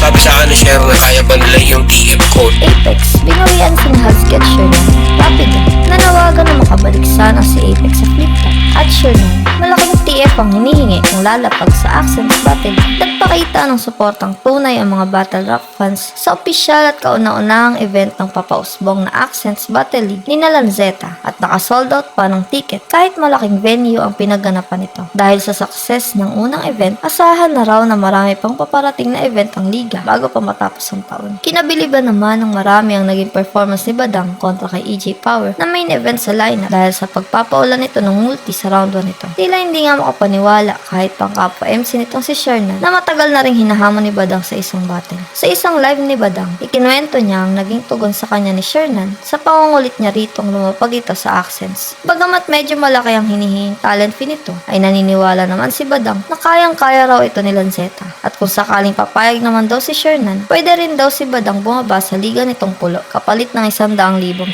Sabi sa akin ni Sharon, kaya ba nila yung TF code? Apex, binawian si Husky at Sherman. Rapido, nanawagan na makabalik sana si Apex sa flip-top. At Sherman, malaking TF ang hinihingi kung lalapag sa Accents Battle. Nagpakita ng suportang tunay ang mga battle rap fans sa opisyal at kauna-unahang event ng papausbong na Accents Battle League ni Lanzetta at nakasold out pa ng ticket kahit malaking venue ang pinaganapan nito. Dahil sa success ng unang event, asahan na raw na marami pang paparating na event ang liga bago pa matapos ang taon. Kinabiliban naman ng marami ang naging performance ni Badang kontra kay EJ Power na main event sa lineup dahil sa pagpapaulan nito ng multi sa round 1 nito. Tila hindi nga makapaniwala kahit pang kapwa MC nitong si Shernan na matagal na ring hinahamon ni Badang sa isang battle. Sa isang live ni Badang, ikinuwento niya ang naging tugon sa kanya ni Shernan sa pangungulit niya ritong lumapag ito sa Accents. Bagamat medyo malaki ang hinihinging talent fee nito, ay naniniwala naman si Badang na kayang-kaya raw ito ni Lanzetta. At kung sakaling papayag naman daw si Shernan, pwede rin daw si Badang bumaba sa liga nitong pulo kapalit ng 100,000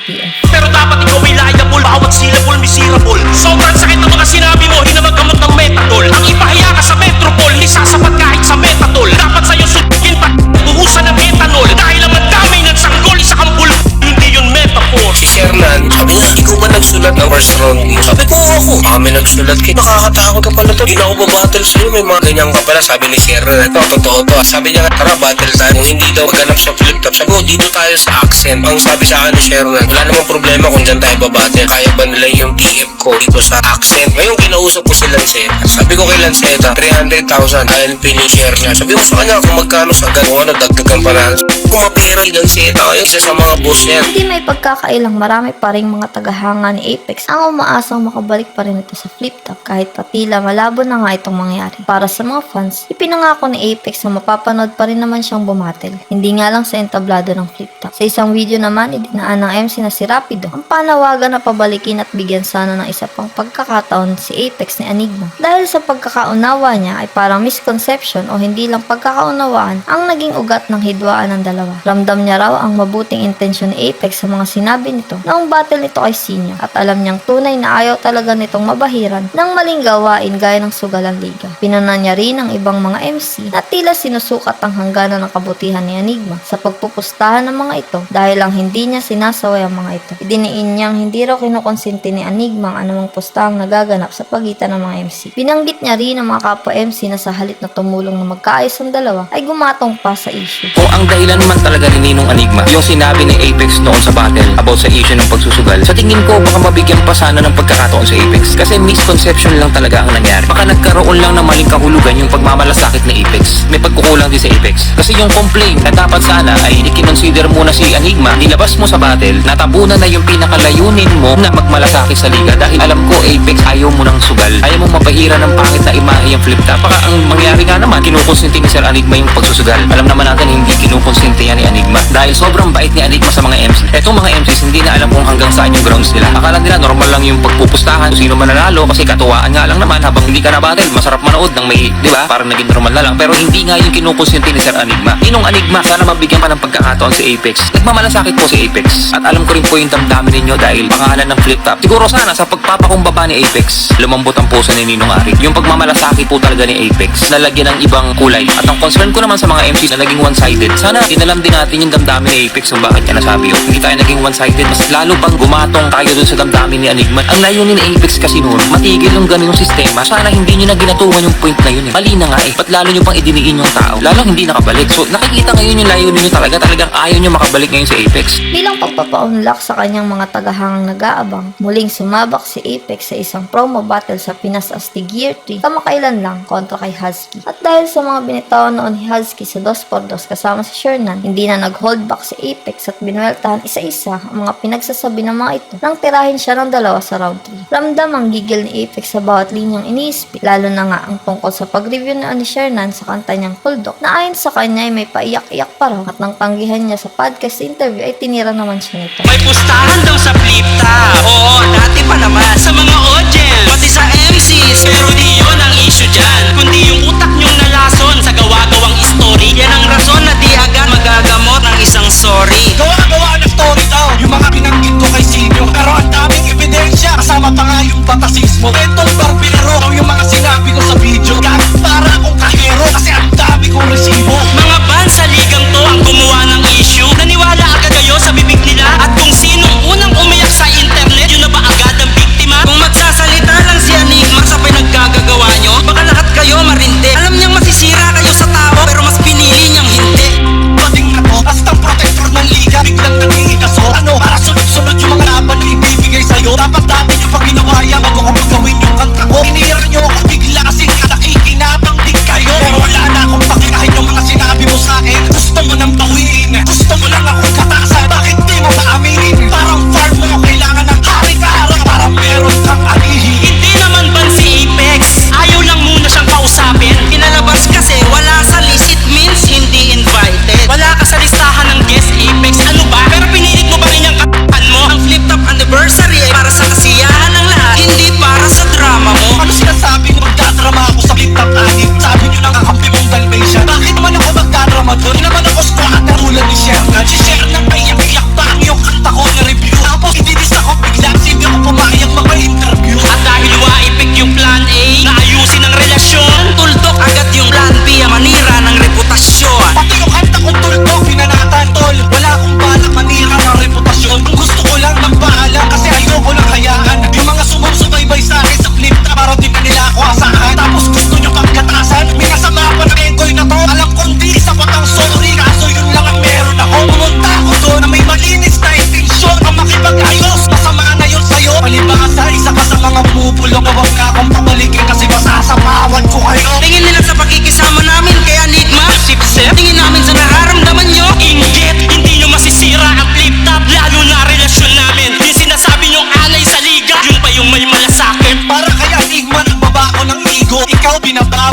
TF. Pero dapat ikaw ay liable, bawat syllable miserable. Sobrang sakit ng mga sinabi mo, hinamag-gamot ng metadol. Ang ipahiya ka sa metropol, di sasapat kahit sa metadol. Dapat sa'yo sugin pa, buhusan ng metanol. Dahil ang madamay ng sanggol, isa kang bulb, hindi yun metaphor. Si Shernan, sabi niya, ikaw ba nagsulat ng first round mo? Sabi ko, ako. Kami nagsulat kayo. Nakakatakot ka pala to. Hindi na ako babattle sa'yo. May mga ganyan ka pala. Sabi ni Shernan, ito, totoo to. Sabi niya, tara, battle tayo. Kung hindi daw maganap sa flip-top. Sabi ko, dito tayo sa Accent. Ang sabi sa akin ni Shernan, wala namang problema kung dyan tayo babattle. Kaya ba nila yung TF code dito sa Accent? Ngayon, kinausap ko si Lanzetta. Sabi ko kay Lanzetta, 300,000. Dahil pinishare niya. Sabi ko sa kanya, kung magkano sa gano'n, dagdagan pa na. Kung mapera ni Lanzetta, ngayon isa sa mga boss niya. Hindi may pagkakailang marami pa ring mga tagahanga ni Apex ang umaasang makabalik pa rin ito sa flip-top kahit patila malabo na nga itong mangyari. Para sa mga fans, ipinangako ni Apex na mapapanood pa rin naman siyang bumatel. Hindi nga lang sa entablado ng flip-top. Sa isang video naman, idinaan ng MC na si Rapido ang panawagan na pabalikin at bigyan sana ng isa pang pagkakataon si Apex ni Enigma. Dahil sa pagkakaunawa niya ay parang misconception o hindi lang pagkakaunawaan ang naging ugat ng hidwaan ng dalawa. Ramdam niya raw ang mabuting intensyon ni Apex sa mga sinabi nito noong battle nito kay Sinyo at alam niyang tunay na ayaw talaga nitong mabahiran ng maling gawain gaya ng sugalang liga. Pinuna niya rin ang ibang mga MC na tila sinusukat ang hangganan ng kabutihan ni Enigma sa pagpupustahan ng mga ito dahil lang hindi niya sinasaway ang mga ito. Idiniin niyang hindi raw kinukonsinti ni Enigma ang anumang pustahang nagaganap sa pagitan ng mga MC. Binanggit niya rin ang mga kapwa MC na sa halip na tumulong na magkaayos ang dalawa ay gumatong pa sa issue. Kung ang dahilan man talaga ni Ninong Enigma yung sinabi ni Apex noon sa battle about sa issue ng pagsusugal, sa tingin ko baka mabigyan pa sana ng pagkakataon sa Apex kasi misconception lang talaga ang nangyari. Baka nagkaroon lang ng maling kahulugan yung pagmamalasakit ni Apex. May pagkukulang din sa Apex kasi yung complaint na dapat sana ay ikinonsider muna si Enigma, nilabas mo sa battle, natabunan na yung pinakalayunin mo na magmalasakit sa liga dahil alam ko Apex ayaw mo ng sugal, ayaw mo mapahira ng pangit na imahe yung flip-top. Baka ang mangyari nga naman kinukonsinti ni Sir Enigma yung pagsusugal. Alam naman natin hindi kinukonsinti yan ni Enigma dahil sobrang bait ni Enigma sa mga MC. Etong mga MCs hindi na alam kung hanggang saan yung grounds nila. Akala nila normal lang yung pagpupustahan kung sino man nanalo kasi katuwaan nga lang naman habang hindi ka na battle masarap manood ng may, di ba? Parang naging normal na lang pero hindi nga yung kinukonsinti ni Sir Enigma. Ninong Enigma, sana mabigyan pa ng pagkakataon si Apex. Nagmamalasakit po si Apex at alam ko rin po yung damdamin ninyo dahil pangalan ng flip-top. Siguro sana sa pagpapakumbaba ni Apex lumambot ang puso ni Ninong Ari. Yung pagmamalasakit po talaga ni Apex nalagyan ng ibang kulay. At ang concern ko naman sa mga MC na naging one-sided, sana dinalam din natin yung damdamin ni Apex kung bakit niya nasabi yun. Hindi tayo naging one-sided, mas lalo pang gumatong tayo dun sa damdamin ni Enigma. Ang layunin ni Apex kasi noon, matigil yung ganun sistema. Sana hindi nyo na ginatuwan yung point na yun eh. Mali na nga eh. Ba't lalo nyo pang idiniin yung tao? Lalo hindi nakabalik. So nakikita ngayon yung layunin nyo talagang ayaw nyo makabalik ngayon si Apex. Bilang pagpapaunlak sa kanyang mga tagahangang nag-aabang, muling sumabak si Apex sa isang promo battle sa Pinas Astig Year 3 kamakailan lang kontra kay Husky. At dahil sa mga binitawan noon ni Husky sa 2x2 kasama si Shernan, hindi na nag-hold back si Apex at binueltahan isa-isa ang mga pinagsasabi ng mga ito nang tirahin siya ng dalawa sa round 3. Ramdam ang gigil ni Apex sa bawat linyang iniispit, lalo na nga ang tungkol sa pag-review noon ni Shernan sa kanta niyang Kuldok na ayon sa kanya ay may paiyak-iyak pa raw at nang tanggihan niya sa podcast interview ay tinira naman siya nito. May pustahan daw sa flip-top. Oo, dati pa naman sa mga audience, pati sa MCs. Pero di yun ang issue dyan, kundi yung utak nyong nalason sa gawa-gawang story. Yan ang rason na di agad magagamot ng isang sorry. Gawa-gawa na story daw yung mga binanggit ko kay Sinyo. Pero ang daming ebidensya, kasama pa nga yung batasismo. Etong barbero daw yung mga sinabi ko sa video. Para akong kahero kasi ang dami kong resibo. Mga bansa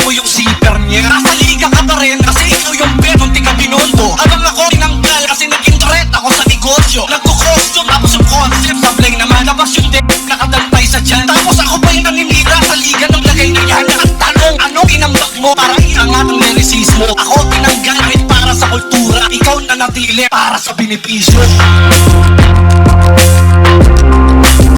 mo yung zipper niya. Nasa liga ka pa rin kasi ikaw yung bet nung tika binondo. Habang ako tinanggal kasi naging threat ako sa negosyo. Nagko-costume tapos yung concept sablay naman. Labas yung deck nakadantay sa dyan. Tapos ako pa yung naninira sa liga ng lagay na yan. Nakatanong ano kinambak mo para iangat ang lyricismo. Ako tinanggal kahit para sa kultura. Ikaw na natili para sa benepisyo.